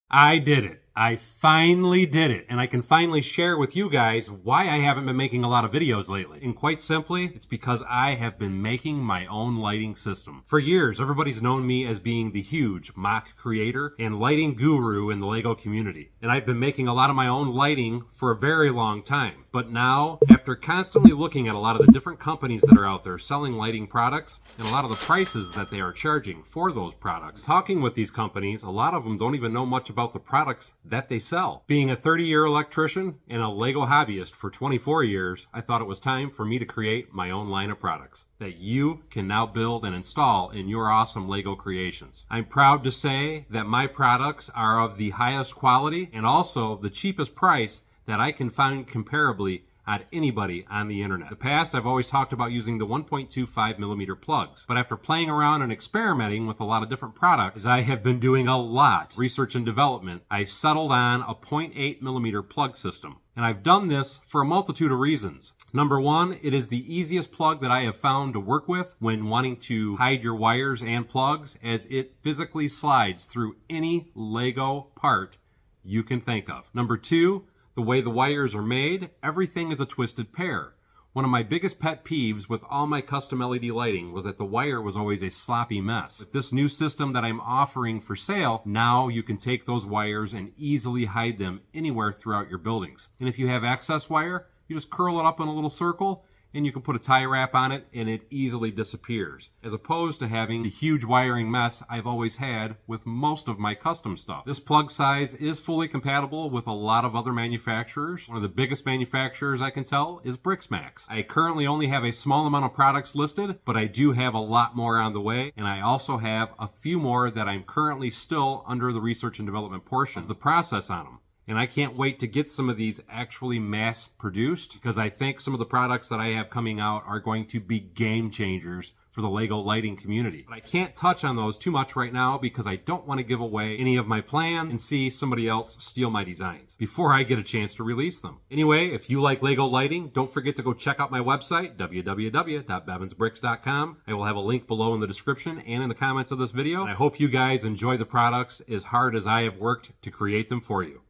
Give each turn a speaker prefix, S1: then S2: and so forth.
S1: I did it. I finally did it, and I can finally share with you guys why I haven't been making a lot of videos lately. And quite simply, it's because I have been making my own lighting system. For years, everybody's known me as being the huge mock creator and lighting guru in the LEGO community. And I've been making a lot of my own lighting for a very long time. But now, after constantly looking at a lot of the different companies that are out there selling lighting products, and a lot of the prices that they are charging for those products, talking with these companies, a lot of them don't even know much about the products that they sell. Being a 30-year electrician and a LEGO hobbyist for 24 years, I thought it was time for me to create my own line of products that you can now build and install in your awesome LEGO creations. I'm proud to say that my products are of the highest quality and also the cheapest price that I can find comparably at anybody on the internet. In the past, I've always talked about using the 1.25 millimeter plugs, but after playing around and experimenting with a lot of different products, as I have been doing a lot of research and development, I settled on a 0.8 millimeter plug system. And I've done this for a multitude of reasons. Number one, it is the easiest plug that I have found to work with when wanting to hide your wires and plugs, as it physically slides through any LEGO part you can think of. Number two, the way the wires are made, everything is a twisted pair. One of my biggest pet peeves with all my custom LED lighting was that the wire was always a sloppy mess. With this new system that I'm offering for sale, now you can take those wires and easily hide them anywhere throughout your buildings. And if you have excess wire, you just curl it up in a little circle and you can put a tie wrap on it and it easily disappears, as opposed to having the huge wiring mess I've always had with most of my custom stuff. This plug size is fully compatible with a lot of other manufacturers. One of the biggest manufacturers I can tell is Bricksmax. I currently only have a small amount of products listed, but I do have a lot more on the way, and I also have a few more that I'm currently still under the research and development portion of the process on them. And I can't wait to get some of these actually mass produced, because I think some of the products that I have coming out are going to be game changers for the LEGO lighting community. But I can't touch on those too much right now because I don't want to give away any of my plans and see somebody else steal my designs before I get a chance to release them. Anyway, if you like LEGO lighting, don't forget to go check out my website, www.bevinsbricks.com. I will have a link below in the description and in the comments of this video. And I hope you guys enjoy the products as hard as I have worked to create them for you.